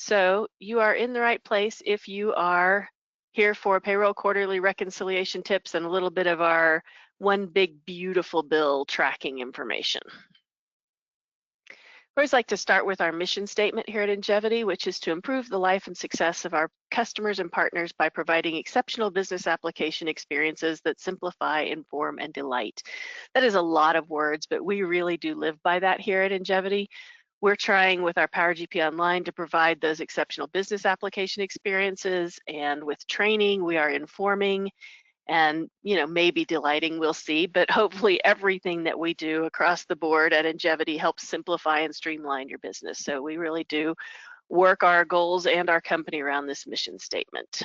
So you are in the right place if you are here for payroll quarterly reconciliation tips and a little bit of our one big beautiful bill tracking information. I always like to start with our mission statement here at Njevity, which is to improve the life and success of our customers and partners by providing exceptional business application experiences that simplify, inform, and delight. That is a lot of words, but we really do live by that here at Njevity. We're trying with our PowerGP Online to provide those exceptional business application experiences, and with training, we are informing and maybe delighting, we'll see, but hopefully everything that we do across the board at Njevity helps simplify and streamline your business. So we really do work our goals and our company around this mission statement.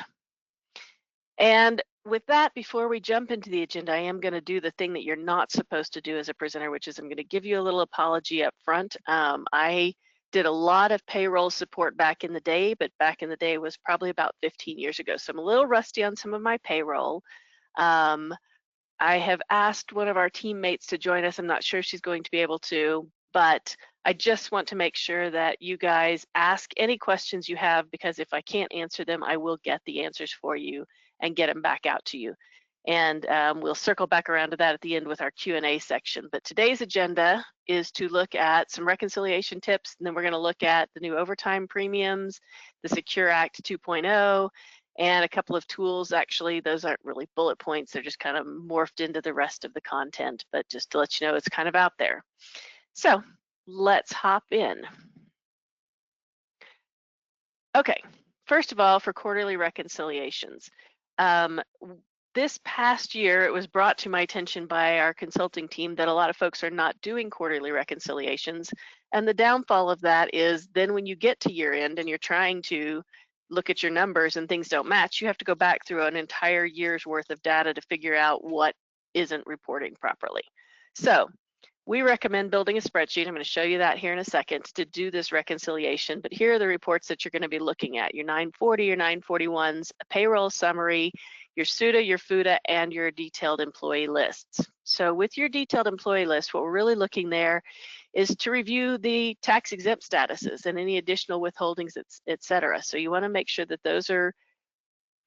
And with that, before we jump into the agenda, I am going to do the thing that you're not supposed to do as a presenter, which is I'm going to give you a little apology up front. I did a lot of payroll support back in the day, but back in the day was probably about 15 years ago. So I'm a little rusty on some of my payroll. I have asked one of our teammates to join us. I'm not sure she's going to be able to, but I just want to make sure that you guys ask any questions you have, because if I can't answer them, I will get the answers for you and get them back out to you. And we'll circle back around to that at the end with our Q&A section. But today's agenda is to look at some reconciliation tips, and then we're going to look at the new overtime premiums, the Secure Act 2.0, and a couple of tools. Actually, those aren't really bullet points. They're just kind of morphed into the rest of the content, but just to let you know, it's kind of out there. So let's hop in. Okay, first of all, for quarterly reconciliations. This past year, it was brought to my attention by our consulting team that a lot of folks are not doing quarterly reconciliations. And the downfall of that is then when you get to year end and you're trying to look at your numbers and things don't match, you have to go back through an entire year's worth of data to figure out what isn't reporting properly. So we recommend building a spreadsheet. I'm going to show you that here in a second to do this reconciliation. But here are the reports that you're going to be looking at: your 940, your 941s, a payroll summary, your SUTA, your FUTA, and your detailed employee lists. So with your detailed employee list, what we're really looking there is to review the tax exempt statuses and any additional withholdings, et cetera. So you want to make sure that those are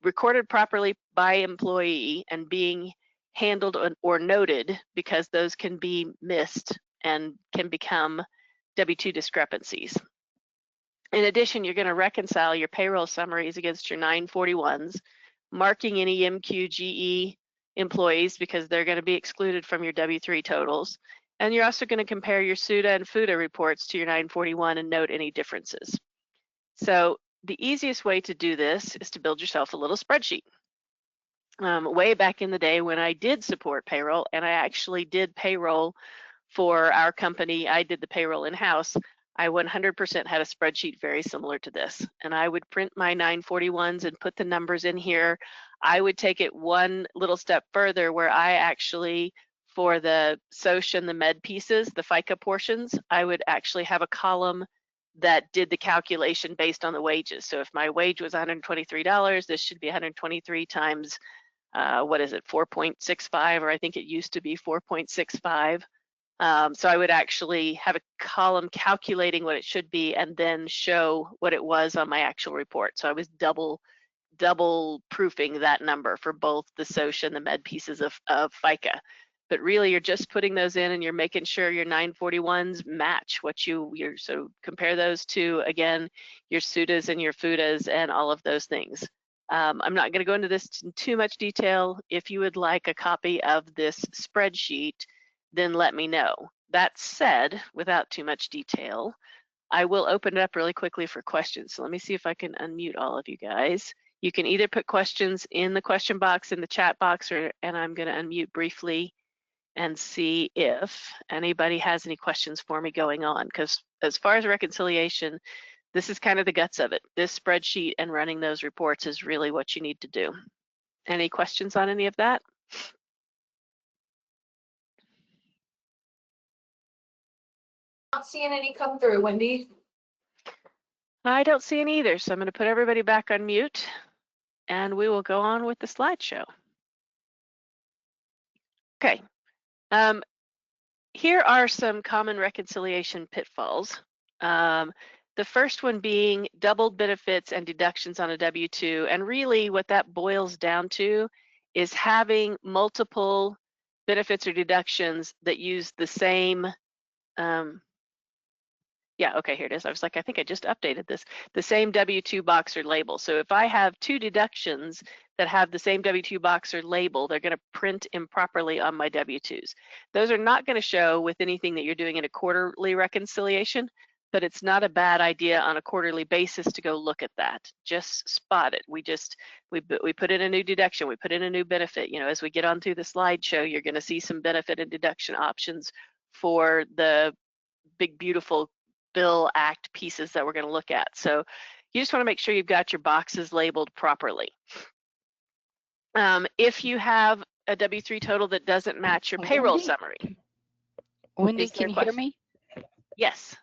recorded properly by employee and being handled or noted, because those can be missed and can become W-2 discrepancies. In addition, you're going to reconcile your payroll summaries against your 941s, marking any MQGE employees because they're going to be excluded from your W-3 totals. And you're also going to compare your SUTA and FUTA reports to your 941 and note any differences. So the easiest way to do this is to build yourself a little spreadsheet. Way back in the day when I did support payroll, and I actually did payroll for our company, I did the payroll in-house, I 100% had a spreadsheet very similar to this. And I would print my 941s and put the numbers in here. I would take it one little step further where I actually, for the SOCH and the med pieces, the FICA portions, I would actually have a column that did the calculation based on the wages. So if my wage was $123, this should be 123 times, what is it, 4.65, or I think it used to be 4.65. So I would actually have a column calculating what it should be and then show what it was on my actual report. So I was double proofing that number for both the SOCH and the med pieces of FICA. But really, you're just putting those in and you're making sure your 941s match what you're, so compare those to, again, your SUTAs and your FUTAs and all of those things. I'm not going to go into this in too much detail. If you would like a copy of this spreadsheet, then let me know. That said, without too much detail, I will open it up really quickly for questions. So let me see if I can unmute all of you guys. You can either put questions in the question box in the chat box, and I'm going to unmute briefly and see if anybody has any questions for me going on, because as far as reconciliation, this is kind of the guts of it. This spreadsheet and running those reports is really what you need to do. Any questions on any of that? Not seeing any come through, Wendy. I don't see any either, so I'm going to put everybody back on mute and we will go on with the slideshow. Okay. Here are some common reconciliation pitfalls. The The first one being doubled benefits and deductions on a W-2. And really what that boils down to is having multiple benefits or deductions that use the same, yeah, okay, here it is. I was like, I think I just updated this. The same W-2 box or label. So if I have two deductions that have the same W-2 box or label, they're going to print improperly on my W-2s. Those are not going to show with anything that you're doing in a quarterly reconciliation, but it's not a bad idea on a quarterly basis to go look at that. Just spot it. We put in a new deduction, we put in a new benefit. You know, as we get on through the slideshow, you're going to see some benefit and deduction options for the big, beautiful bill act pieces that we're going to look at. So you just want to make sure you've got your boxes labeled properly. If you have a W-3 total that doesn't match your payroll summary. Wendy, can you hear me? Yes.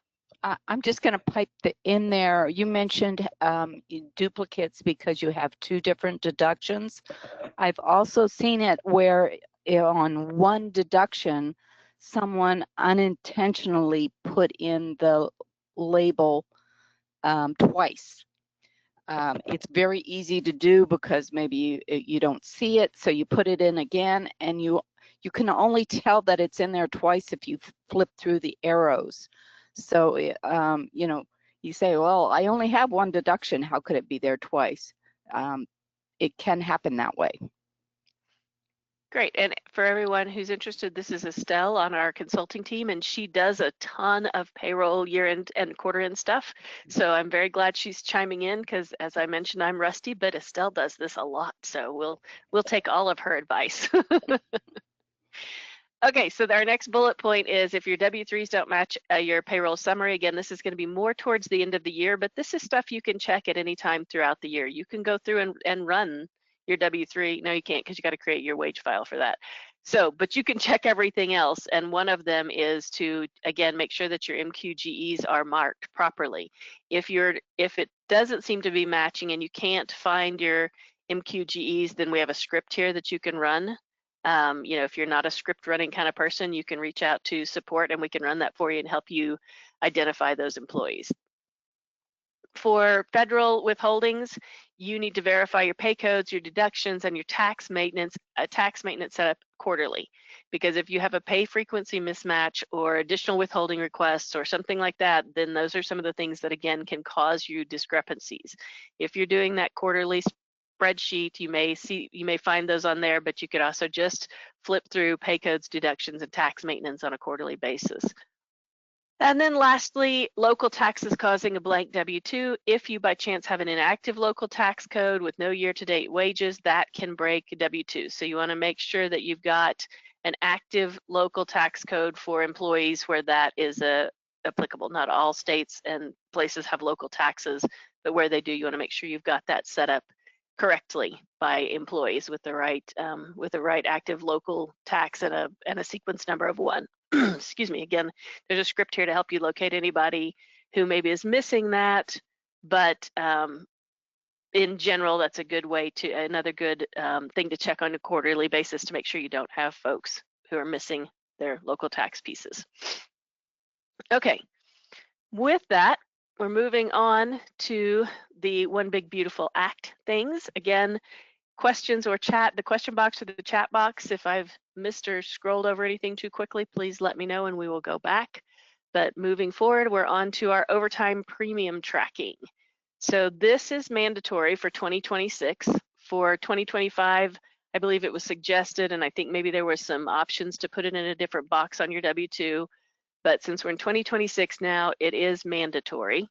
I'm just going to pipe in there. You mentioned duplicates because you have two different deductions. I've also seen it where on one deduction, someone unintentionally put in the label twice. It's very easy to do because maybe you don't see it, so you put it in again, and you can only tell that it's in there twice if you flip through the arrows. So you know, you say, well, I only have one deduction, how could it be there twice? It can happen that way. Great, and for everyone who's interested, this is Estelle on our consulting team, and she does a ton of payroll year-end and quarter-end stuff. So I'm very glad she's chiming in because, as I mentioned, I'm rusty, but Estelle does this a lot. So we'll take all of her advice. Okay, so our next bullet point is if your W-3s don't match your payroll summary, again, this is going to be more towards the end of the year, but this is stuff you can check at any time throughout the year. You can go through and run your W-3. No, you can't because you got to create your wage file for that. So, but you can check everything else, and one of them is to, again, make sure that your MQGEs are marked properly. If it doesn't seem to be matching and you can't find your MQGEs, then we have a script here that you can run. You know, if you're not a script running kind of person, you can reach out to support and we can run that for you and help you identify those employees. For federal withholdings, you need to verify your pay codes, your deductions, and your tax maintenance setup quarterly. Because if you have a pay frequency mismatch or additional withholding requests or something like that, then those are some of the things that, again, can cause you discrepancies. If you're doing that quarterly spreadsheet, you may find those on there, but you could also just flip through pay codes, deductions, and tax maintenance on a quarterly basis. And then lastly, local taxes causing a blank W-2. If you by chance have an inactive local tax code with no year-to-date wages, that can break a W-2. So you want to make sure that you've got an active local tax code for employees where that is applicable. Not all states and places have local taxes, but where they do, you want to make sure you've got that set up correctly by employees with the right active local tax and a sequence number of 1. Excuse me. Again, there's a script here to help you locate anybody who maybe is missing that, but in general, that's a good way to another good thing to check on a quarterly basis to make sure you don't have folks who are missing their local tax pieces. Okay, with that, we're moving on to the One Big Beautiful Act things. Again, questions or chat, the question box or the chat box. If I've missed or scrolled over anything too quickly, please let me know and we will go back. But moving forward, we're on to our overtime premium tracking. So this is mandatory for 2026. For 2025, I believe it was suggested, and I think maybe there were some options to put it in a different box on your W-2. But since we're in 2026 now, it is mandatory.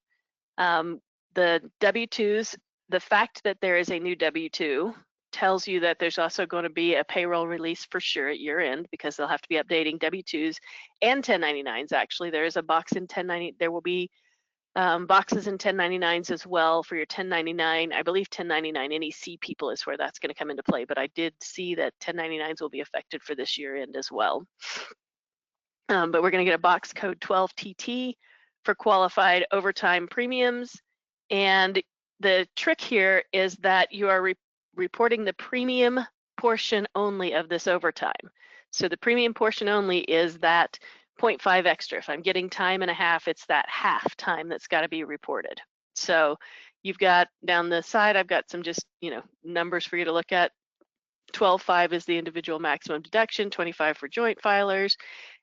The W-2s, the fact that there is a new W-2 tells you that there's also going to be a payroll release for sure at year end because they'll have to be updating W-2s and 1099s. Actually, there is a box in 1090. There will be boxes in 1099s as well for your 1099. I believe 1099 NEC people is where that's going to come into play, but I did see that 1099s will be affected for this year end as well. But we're going to get a box code 12TT for qualified overtime premiums. And the trick here is that you are reporting the premium portion only of this overtime. So the premium portion only is that 0.5 extra. If I'm getting time and a half, it's that half time that's got to be reported. So you've got down the side, I've got some just, numbers for you to look at. 12.5 is the individual maximum deduction, 25 for joint filers,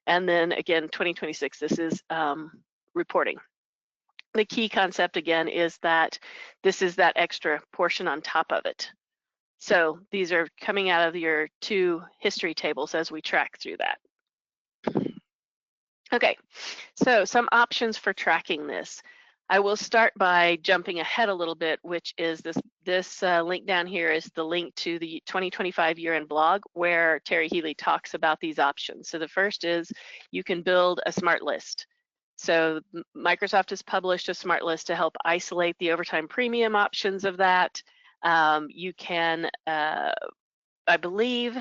and then again, 2026, this is reporting. The key concept again is that this is that extra portion on top of it. So these are coming out of your 2 history tables as we track through that. Okay, so some options for tracking this. I will start by jumping ahead a little bit, which is this link down here is the link to the 2025 year-end blog where Terry Healy talks about these options. So the first is you can build a smart list. So Microsoft has published a smart list to help isolate the overtime premium options of that. You can, I believe,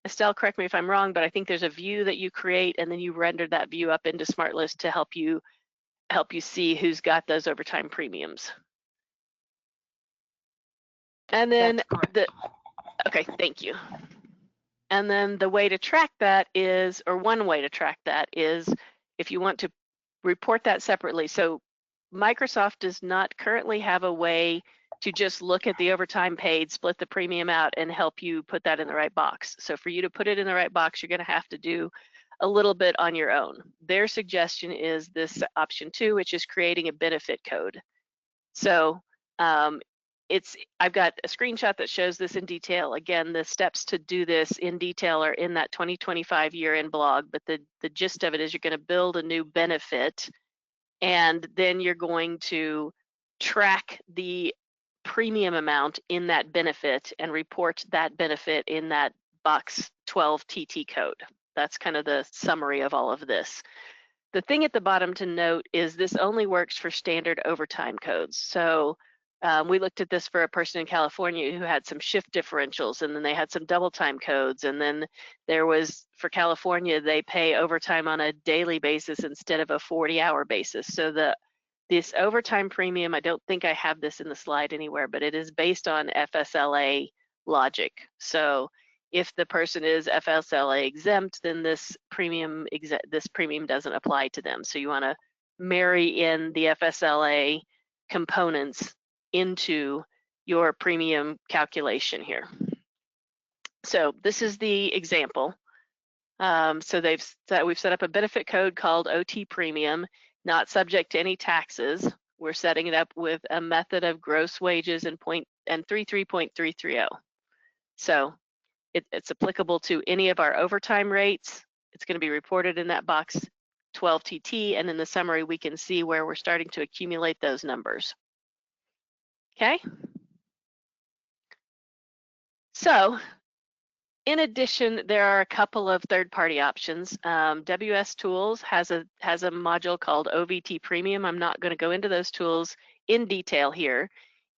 Estelle, correct me if I'm wrong, but I think there's a view that you create and then you render that view up into SmartList to help you see who's got those overtime premiums. And then okay, thank you. And then the way to track that is, or one way to track that is if you want to report that separately. So Microsoft does not currently have a way to just look at the overtime paid, split the premium out, and help you put that in the right box. So for you to put it in the right box, you're going to have to do a little bit on your own. Their suggestion is this option 2, which is creating a benefit code. So I've got a screenshot that shows this in detail. Again, the steps to do this in detail are in that 2025 year-end blog, but the gist of it is you're going to build a new benefit, and then you're going to track the premium amount in that benefit and report that benefit in that box 12 TT code. That's kind of the summary of all of this. The thing at the bottom to note is this only works for standard overtime codes. So we looked at this for a person in California who had some shift differentials, and then they had some double time codes, and then there was, for California, they pay overtime on a daily basis instead of a 40-hour basis. So this overtime premium, I don't think I have this in the slide anywhere, but it is based on FSLA logic. So if the person is FSLA exempt, then this premium doesn't apply to them. So you want to marry in the FSLA components into your premium calculation here. So this is the example. So we've set up a benefit code called OT premium, not subject to any taxes. We're setting it up with a method of gross wages and 33.330. So it's applicable to any of our overtime rates. It's going to be reported in that box 12 TT, and in the summary we can see where we're starting to accumulate those numbers. Okay. So in addition, there are a couple of third-party options. WS Tools has a module called OVT Premium. I'm not going to go into those tools in detail here.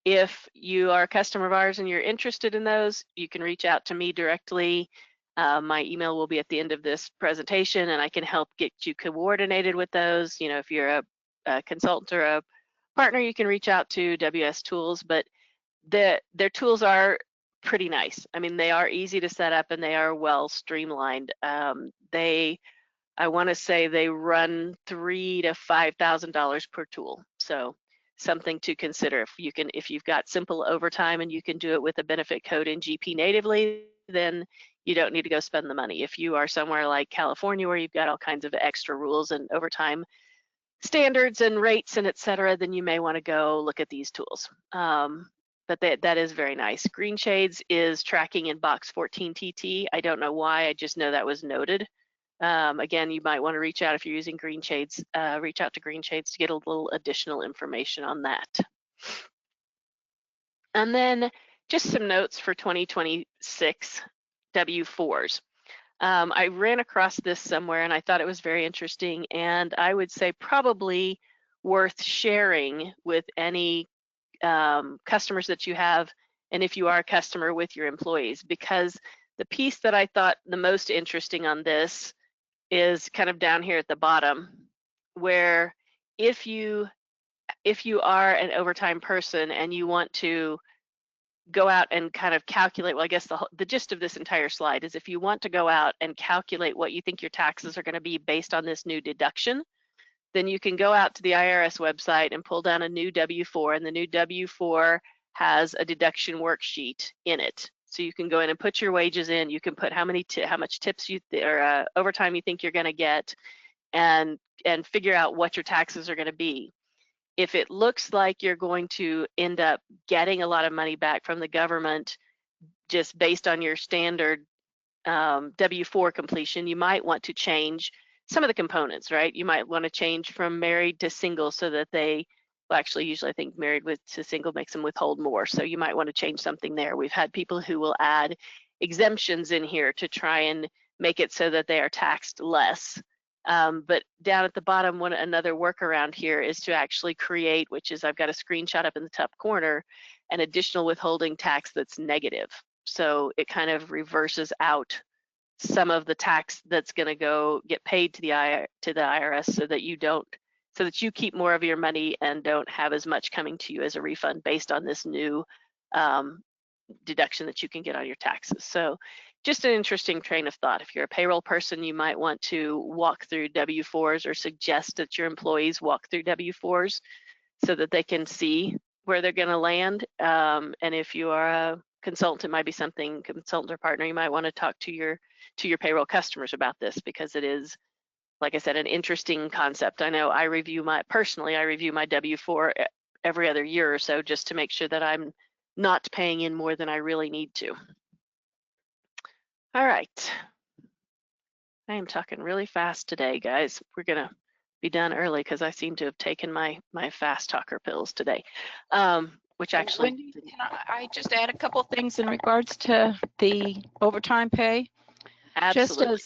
If you are a customer of ours and you're interested in those, you can reach out to me directly. My email will be at the end of this presentation, and I can help get you coordinated with those. If you're a consultant or a partner, you can reach out to WS Tools, but their tools are pretty nice. I mean, they are easy to set up and they are well streamlined. I want to say they run $3,000 to $5,000 per tool. So something to consider. If you've got simple overtime and you can do it with a benefit code in GP natively, then you don't need to go spend the money. If you are somewhere like California where you've got all kinds of extra rules and overtime standards and rates and et cetera, then you may want to go look at these tools. But that is very nice. Green Shades is tracking in box 14 TT. I don't know why, I just know that was noted. Again, you might want to reach out if you're using Green Shades, reach out to Green Shades to get a little additional information on that. And then just some notes for 2026 W4s. I ran across this somewhere and I thought it was very interesting, and I would say probably worth sharing with any customers that you have, and if you are a customer, with your employees, because the piece that I thought the most interesting on this is kind of down here at the bottom, where if you are an overtime person and you want to go out and kind of calculate, well, I guess the gist of this entire slide is if you want to go out and calculate what you think your taxes are going to be based on this new deduction, then you can go out to the IRS website and pull down a new W-4, and the new W-4 has a deduction worksheet in it. So you can go in and put your wages in, you can put how much tips or overtime you think you're going to get, and figure out what your taxes are going to be. If it looks like you're going to end up getting a lot of money back from the government just based on your standard W-4 completion, you might want to change some of the components, right? You might want to change from married to single so that they, well, actually, usually I think married to single makes them withhold more. So you might want to change something there. We've had people who will add exemptions in here to try and make it so that they are taxed less. But down at the bottom, another workaround here is to actually create, which is I've got a screenshot up in the top corner, an additional withholding tax that's negative. So it kind of reverses out some of the tax that's going to get paid to the IRS so that you keep more of your money and don't have as much coming to you as a refund based on this new deduction that you can get on your taxes. So just an interesting train of thought. If you're a payroll person, you might want to walk through W-4s or suggest that your employees walk through W-4s so that they can see where they're going to land. And if you are a consultant, it might be something, consultant or partner, you might want to talk to your payroll customers about this, because it is, like I said, an interesting concept. I know I review my W-4 every other year or so just to make sure that I'm not paying in more than I really need to. All right. I am talking really fast today, guys. We're gonna be done early because I seem to have taken my fast talker pills today. Which actually, Wendy, can I just add a couple things in regards to the overtime pay? absolutely.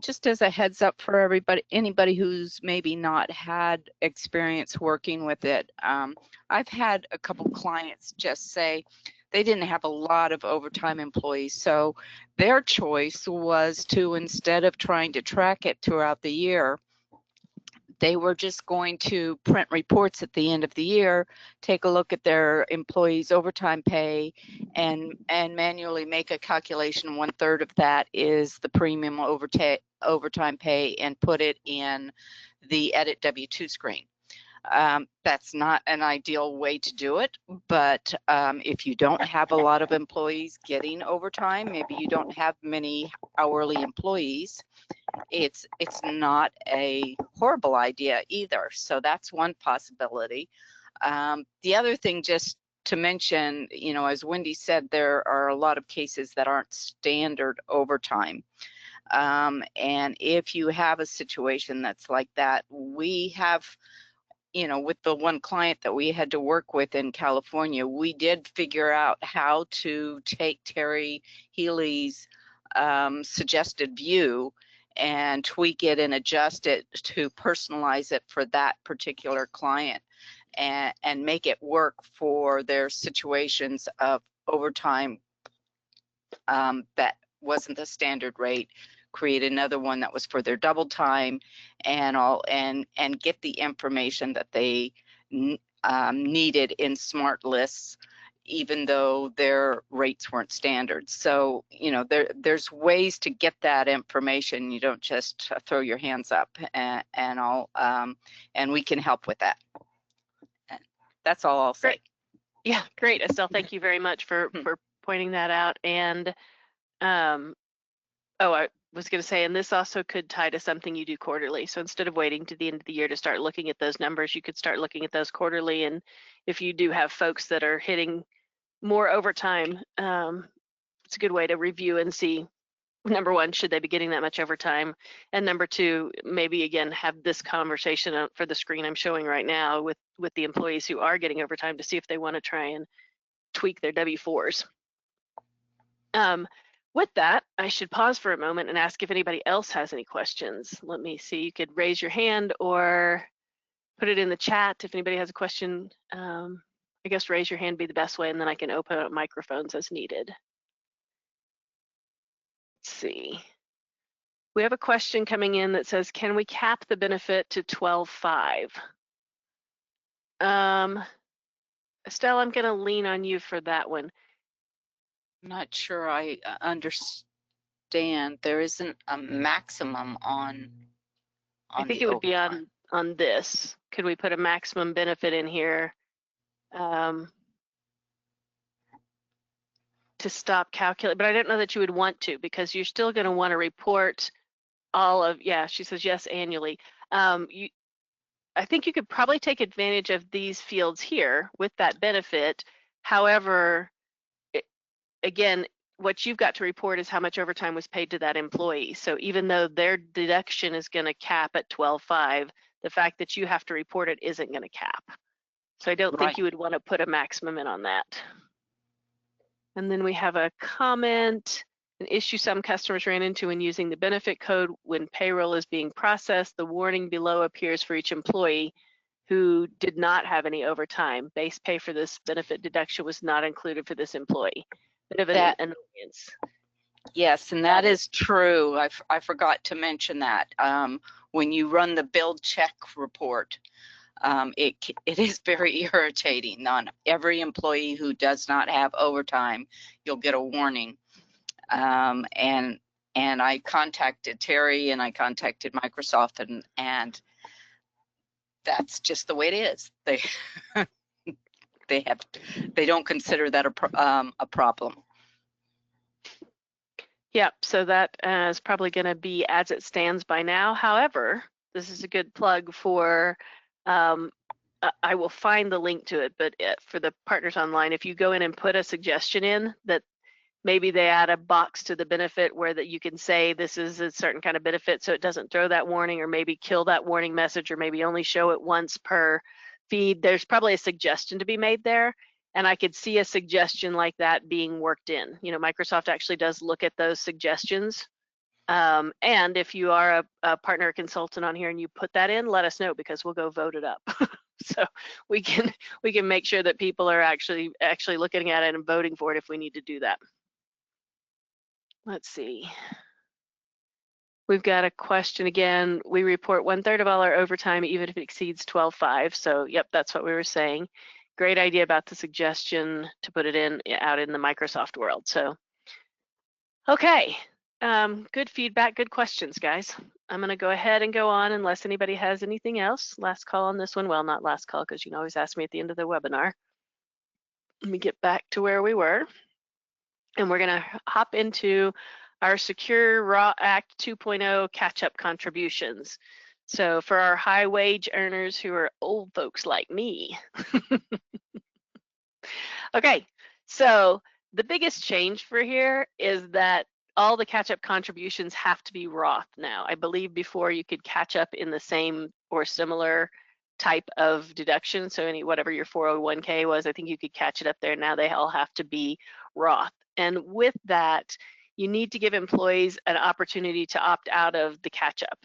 Just as a heads up for anybody who's maybe not had experience working with it. I've had a couple clients just say they didn't have a lot of overtime employees, so their choice was to, instead of trying to track it throughout the year, they were just going to print reports at the end of the year, take a look at their employees' overtime pay, and manually make a calculation. 1/3 of that is the premium overtime pay, and put it in the Edit W-2 screen. That's not an ideal way to do it, but if you don't have a lot of employees getting overtime, maybe you don't have many hourly employees, it's not a horrible idea either. So that's one possibility. The other thing, just to mention, as Wendy said, there are a lot of cases that aren't standard overtime. And if you have a situation that's like that, we have, with the one client that we had to work with in California, we did figure out how to take Terry Healy's suggested view and tweak it and adjust it to personalize it for that particular client, and make it work for their situations of overtime that wasn't the standard rate, create another one that was for their double time, and get the information that they needed in SmartLists, even though their rates weren't standard. So, there's ways to get that information. You don't just throw your hands up, and we can help with that. That's all I'll say. Great. Yeah, great, Estelle. Thank you very much for pointing that out. And I was going to say, and this also could tie to something you do quarterly. So instead of waiting to the end of the year to start looking at those numbers, you could start looking at those quarterly. And if you do have folks that are hitting more overtime, it's a good way to review and see, number one, should they be getting that much overtime? And number two, maybe again, have this conversation for the screen I'm showing right now with the employees who are getting overtime to see if they want to try and tweak their W-4s. With that, I should pause for a moment and ask if anybody else has any questions. Let me see, you could raise your hand or put it in the chat if anybody has a question. I guess raise your hand be the best way, and then I can open up microphones as needed. Let's see. We have a question coming in that says, can we cap the benefit to 12.5? Estelle, I'm going to lean on you for that one. I'm not sure I understand. There isn't a maximum on I think the it would be overtime. on this. Could we put a maximum benefit in here to stop calculating? But I don't know that you would want to, because you're still going to want to report all of, yeah, she says yes, annually. I think you could probably take advantage of these fields here with that benefit. However, again, what you've got to report is how much overtime was paid to that employee. So even though their deduction is going to cap at 12.5, the fact that you have to report it isn't going to cap. So I don't think you would want to put a maximum in on that. And then we have a comment, an issue some customers ran into when using the benefit code when payroll is being processed. The warning below appears for each employee who did not have any overtime. Base pay for this benefit deduction was not included for this employee. Bit of an annoyance. Yes, and that is true. I forgot to mention that. When you run the build check report, it is very irritating. On every employee who does not have overtime, you'll get a warning. And I contacted Terry and I contacted Microsoft, and that's just the way it is. They don't consider that a problem. Yep, so that is probably going to be as it stands by now. However, this is a good plug for, I will find the link to it, but for the partners online, if you go in and put a suggestion in that maybe they add a box to the benefit where that you can say this is a certain kind of benefit so it doesn't throw that warning, or maybe kill that warning message, or maybe only show it once per feed, there's probably a suggestion to be made there. And I could see a suggestion like that being worked in. You know, Microsoft actually does look at those suggestions. And if you are a partner consultant on here and you put that in, let us know, because we'll go vote it up. So we can make sure that people are actually looking at it and voting for it if we need to do that. Let's see. We've got a question again. We report 1/3 of all our overtime, even if it exceeds 12.5. So yep, that's what we were saying. Great idea about the suggestion to put it in out in the Microsoft world. So, okay, good feedback, good questions, guys. I'm gonna go ahead and go on unless anybody has anything else. Last call on this one. Well, not last call, because you can always ask me at the end of the webinar. Let me get back to where we were. And we're gonna hop into our Secure Raw Act 2.0 catch-up contributions. So for our high wage earners who are old folks like me. Okay, so the biggest change for here is that all the catch-up contributions have to be Roth now. I believe before you could catch up in the same or similar type of deduction. So whatever your 401k was, I think you could catch it up there. Now they all have to be Roth. And with that, you need to give employees an opportunity to opt out of the catch-up.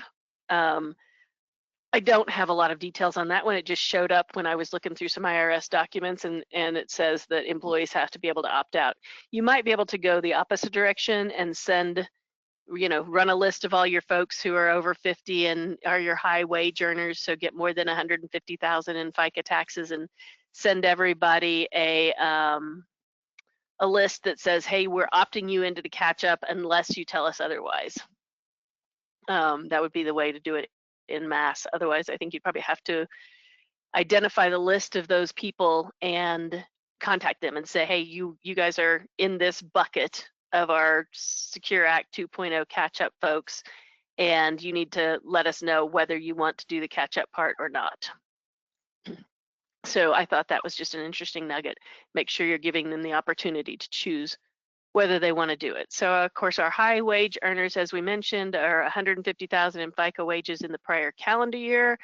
I don't have a lot of details on that one. It just showed up when I was looking through some IRS documents, and it says that employees have to be able to opt out. You might be able to go the opposite direction and send, run a list of all your folks who are over 50 and are your high wage earners, so get more than 150,000 in FICA taxes, and send everybody a list that says, hey, we're opting you into the catch up unless you tell us otherwise. That would be the way to do it in mass. Otherwise, I think you'd probably have to identify the list of those people and contact them and say, hey, you guys are in this bucket of our Secure Act 2.0 catch-up folks, and you need to let us know whether you want to do the catch-up part or not. So I thought that was just an interesting nugget. Make sure you're giving them the opportunity to choose whether they want to do it. So of course, our high wage earners, as we mentioned, are 150,000 in FICA wages in the prior calendar year.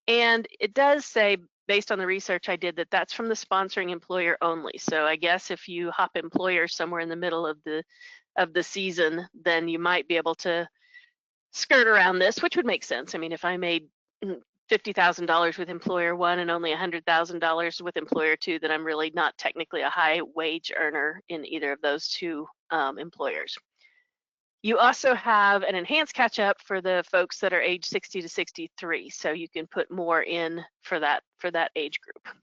And it does say, based on the research I did, that that's from the sponsoring employer only. So I guess if you hop employer somewhere in the middle of the season, then you might be able to skirt around this, which would make sense. I mean, if I made $50,000 with employer one and only $100,000 with employer two, then I'm really not technically a high wage earner in either of those two employers. You also have an enhanced catch up for the folks that are age 60 to 63. So you can put more in for that age group.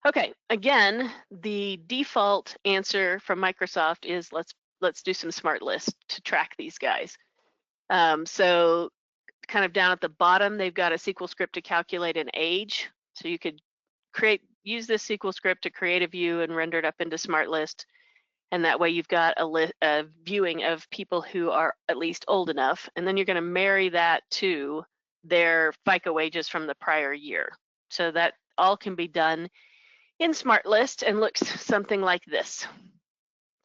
Okay, again, the default answer from Microsoft is let's do some SmartList to track these guys. So kind of down at the bottom, they've got a SQL script to calculate an age. So you could use this SQL script to create a view and render it up into SmartList. And that way you've got a viewing of people who are at least old enough. And then you're going to marry that to their FICA wages from the prior year. So that all can be done in SmartList and looks something like this.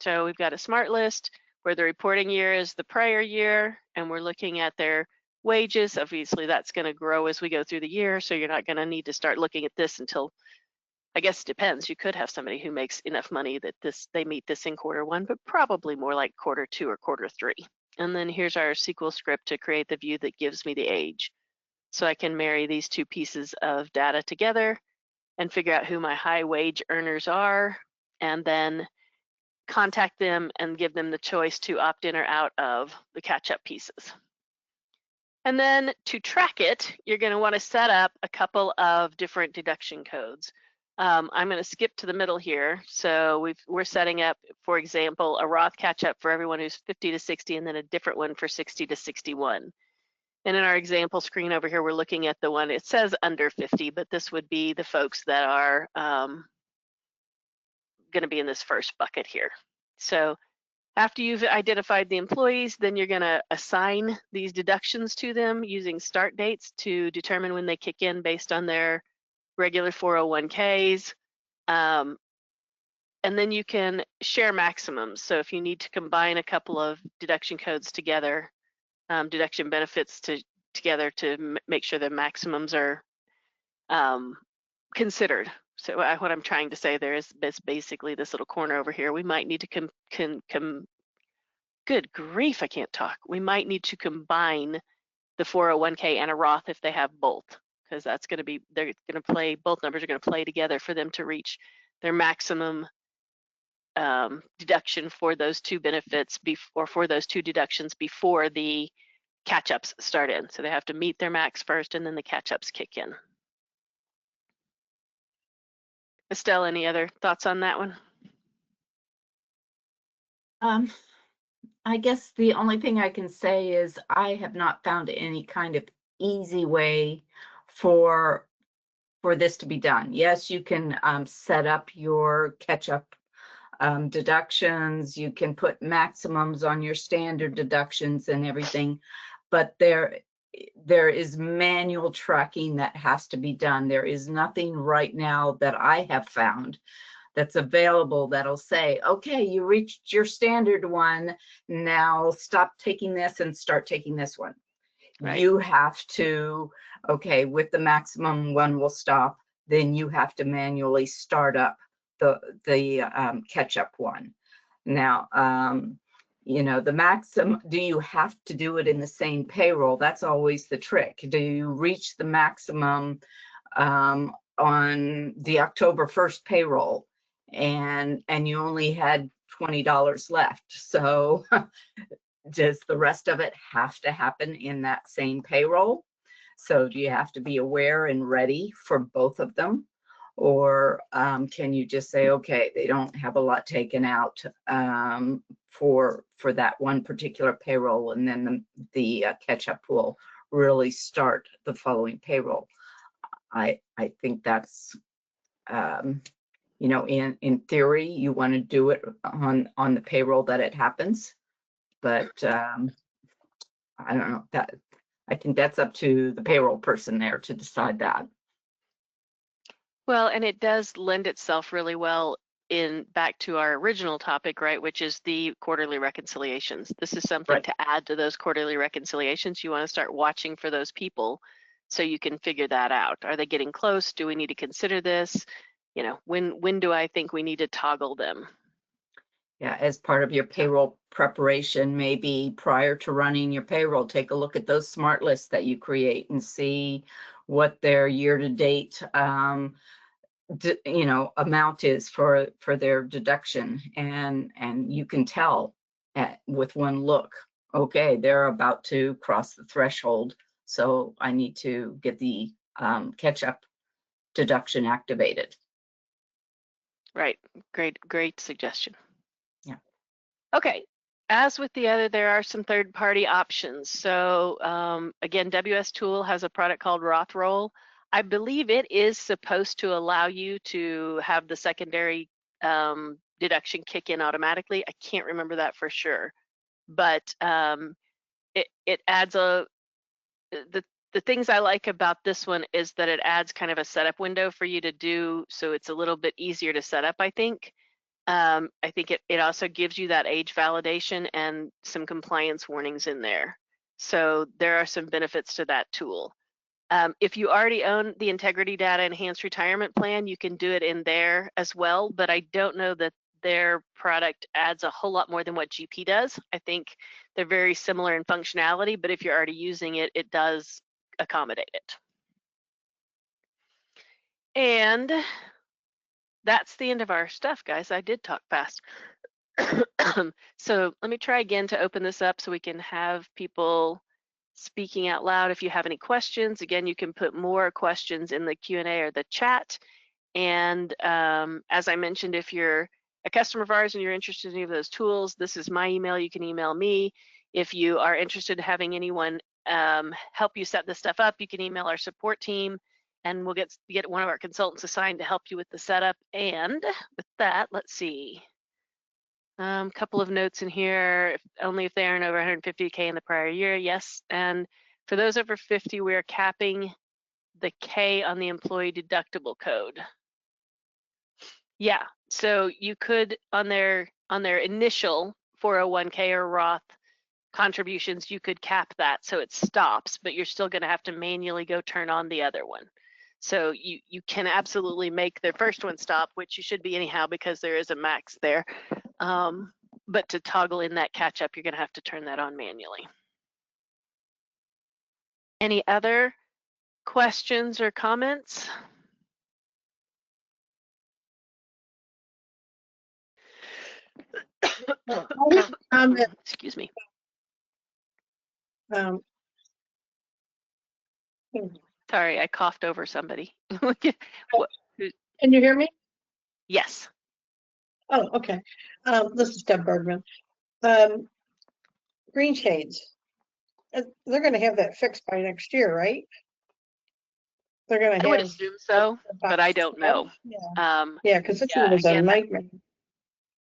So we've got a SmartList where the reporting year is the prior year, and we're looking at their wages. Obviously, that's going to grow as we go through the year, so you're not going to need to start looking at this until, I guess it depends. You could have somebody who makes enough money that they meet this in Q1, but probably more like Q2 or Q3. And then here's our SQL script to create the view that gives me the age. So I can marry these two pieces of data together and figure out who my high wage earners are, and then contact them and give them the choice to opt in or out of the catch-up pieces. And then to track it, you're going to want to set up a couple of different deduction codes. I'm going to skip to the middle here. So we're setting up, for example, a Roth catch-up for everyone who's 50 to 60, and then a different one for 60 to 61. And in our example screen over here, we're looking at the one, it says under 50, but this would be the folks that are going to be in this first bucket here. So after you've identified the employees, then you're going to assign these deductions to them using start dates to determine when they kick in based on their regular 401ks. And then you can share maximums. So if you need to combine a couple of deduction codes together, deduction benefits together to make sure the maximums are considered. So what I'm trying to say there is basically this little corner over here. We might need to good grief, I can't talk. We might need to combine the 401k and a Roth if they have both, because that's going to be, they're going to play, both numbers are going to play together for them to reach their maximum deduction for those two benefits or for those two deductions before the catch-ups start in. So they have to meet their max first and then the catch-ups kick in. Estelle, any other thoughts on that one? I guess the only thing I can say is I have not found any kind of easy way for this to be done. Yes, you can set up your catch-up deductions. You can put maximums on your standard deductions and everything, but there is manual tracking that has to be done. There is nothing right now that I have found that's available that'll say, okay, you reached your standard one, now stop taking this and start taking this one. Right. You have to, okay, with the maximum one will stop, then you have to manually start up the catch-up one. Now, you know, the maximum, do you have to do it in the same payroll? That's always the trick. Do you reach the maximum on the October 1st payroll and you only had $20 left? So does the rest of it have to happen in that same payroll? So do you have to be aware and ready for both of them? Or can you just say, okay, they don't have a lot taken out for that one particular payroll, and then the catch-up will really start the following payroll? I think that's, you know, in theory, you want to do it on the payroll that it happens, but I don't know, that I think that's up to the payroll person there to decide that. Well, and it does lend itself really well back to our original topic, right, which is the quarterly reconciliations. This is something right to add to those quarterly reconciliations. You want to start watching for those people so you can figure that out. Are they getting close? Do we need to consider this? You know, when do I think we need to toggle them? Yeah, as part of your payroll preparation, maybe prior to running your payroll, take a look at those smart lists that you create and see what their year-to-date you know, amount is for their deduction, and you can tell with one look, okay, they're about to cross the threshold, so I need to get the catch-up deduction activated. Right. Great suggestion. Yeah. Okay. As with the other, there are some third-party options. So again, WS Tool has a product called Roth. I believe it is supposed to allow you to have the secondary deduction kick in automatically. I can't remember that for sure, but it adds the things I like about this one is that it adds kind of a setup window for you to do, so it's a little bit easier to set up, I think. I think it also gives you that age validation and some compliance warnings in there. So there are some benefits to that tool. If you already own the Integrity Data Enhanced Retirement Plan, you can do it in there as well, but I don't know that their product adds a whole lot more than what GP does. I think they're very similar in functionality, but if you're already using it, it does accommodate it. And that's the end of our stuff, guys. I did talk fast. So let me try again to open this up so we can have people speaking out loud. If you have any questions, again, you can put more questions in the Q&A or the chat. And as I mentioned, if you're a customer of ours and you're interested in any of those tools, this is my email. You can email me. If you are interested in having anyone help you set this stuff up, you can email our support team and we'll get one of our consultants assigned to help you with the setup. And with that, let's see. Couple of notes in here, only if they earn over 150K in the prior year, yes. And for those over 50, we're capping the K on the employee deductible code. Yeah, so you could, on their initial 401K or Roth contributions, you could cap that so it stops, but you're still gonna have to manually go turn on the other one. So you can absolutely make the first one stop, which you should be anyhow because there is a max there. But to toggle in that catch up, you're gonna have to turn that on manually. Any other questions or comments? Excuse me. Sorry, I coughed over somebody. Can you hear me? Yes. Oh, okay. This is Deb Bergman. Green shades. They're going to have that fixed by next year, right? They're going to I would have. assume so, but I don't know. Yeah, because this one was a nightmare.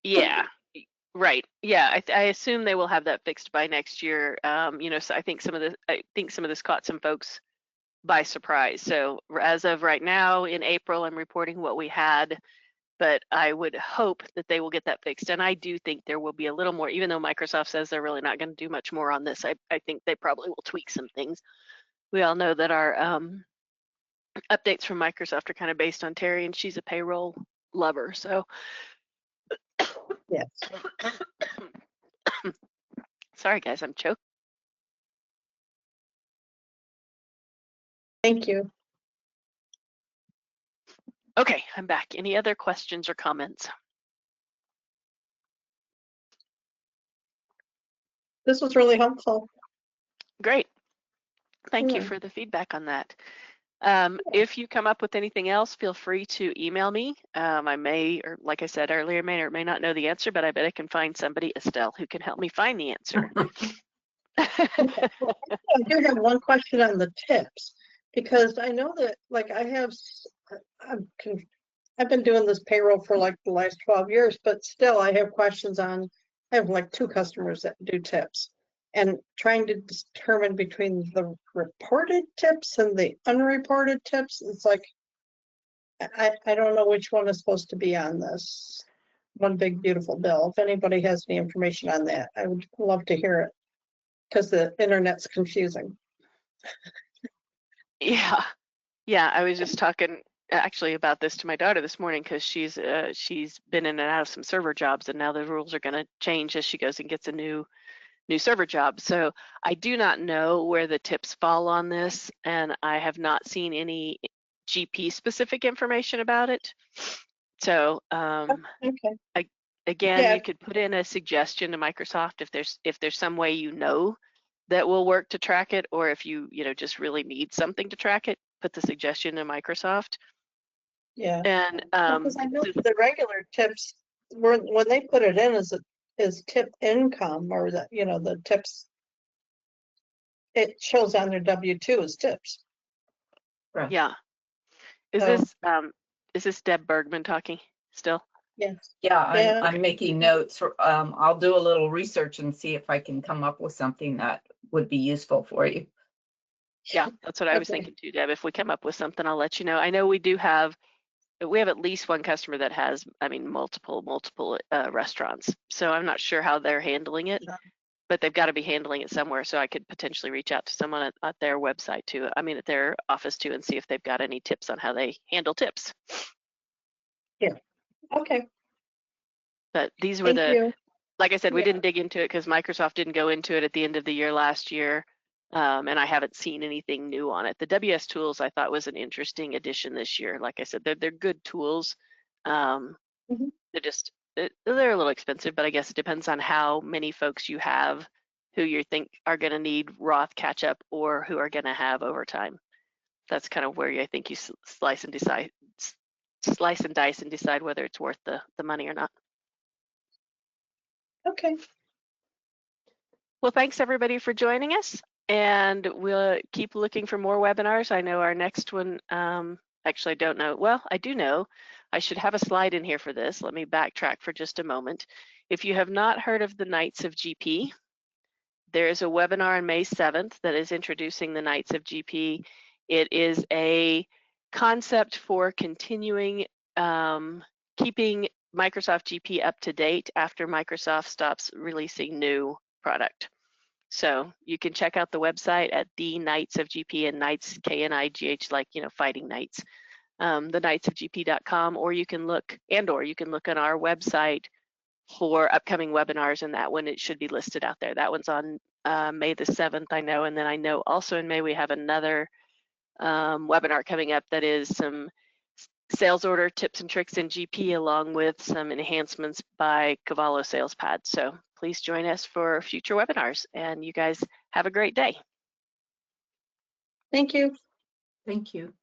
Yeah, right. Yeah, I assume they will have that fixed by next year. You know, so I think some of this caught some folks by surprise. So as of right now in April, I'm reporting what we had, but I would hope that they will get that fixed. And I do think there will be a little more, even though Microsoft says they're really not going to do much more on this. I think they probably will tweak some things. We all know that our updates from Microsoft are kind of based on Terry, and she's a payroll lover. So yes. Sorry, guys, I'm choked. Thank you. Okay, I'm back. Any other questions or comments? This was really helpful. Great. Thank you for the feedback on that. If you come up with anything else, feel free to email me. I may, or like I said earlier, may or may not know the answer, but I bet I can find somebody, Estelle, who can help me find the answer. I do have one question on the tips, because I know that, like, I've been doing this payroll for like the last 12 years, but still I have questions on, I have like 2 customers that do tips, and trying to determine between the reported tips and the unreported tips. It's like, I don't know which one is supposed to be on this one big beautiful bill. If anybody has any information on that, I would love to hear it, because the internet's confusing. Yeah, I was just talking actually about this to my daughter this morning, because she's been in and out of some server jobs, and now the rules are going to change as she goes and gets a new server job. So I do not know where the tips fall on this, and I have not seen any GP specific information about it. So Okay. Again, you could put in a suggestion to Microsoft if there's some way that will work to track it, or if you just really need something to track it, put the suggestion to Microsoft. Yeah. And Because I know the regular tips, when they put it in as tip income or the, you know, the tips, it shows on their W-2 as tips. Right. yeah, is So- this Deb Bergman talking still? Yes. Yeah, Yeah. I'm making notes. I'll do a little research and see if I can come up with something that would be useful for you. Yeah, that's what I was Okay. thinking too, Deb. If we come up with something, I'll let you know. I know we have at least one customer that has, I mean, multiple restaurants. So I'm not sure how they're handling it, Yeah. but they've got to be handling it somewhere. So I could potentially reach out to someone at their website too. I mean, at their office too, and see if they've got any tips on how they handle tips. Okay, But these were thank you. like I said, we Yeah. didn't dig into it because Microsoft didn't go into it at the end of the year last year. And I haven't seen anything new on it. The WS tools I thought was an interesting addition this year. Like I said, they're good tools. Mhm. They're a little expensive, but I guess it depends on how many folks you have who you think are going to need Roth catch up or who are going to have overtime. That's kind of where I think you slice and dice and decide whether it's worth the money or not. Okay, Well, thanks everybody for joining us, and we'll keep looking for more webinars. I know our next one, actually I don't know. Well, I do know. I should have a slide in here for this. Let me backtrack for just a moment. If you have not heard of the Knights of GP, there is a webinar on May 7th that is introducing the Knights of GP. It is a concept for continuing keeping Microsoft GP up to date after Microsoft stops releasing new product. So you can check out the website at the Knights of GP, and Knights, K-N-I-G-H, like, you know, fighting knights, the knightsofgp.com, or you can look on our website for upcoming webinars, and that one, it should be listed out there. That one's on May the 7th, I know, and then I know also in May we have another webinar coming up that is some sales order tips and tricks in GP, along with some enhancements by Cavallo SalesPad. So please join us for future webinars, and you guys have a great day. thank you. Thank you.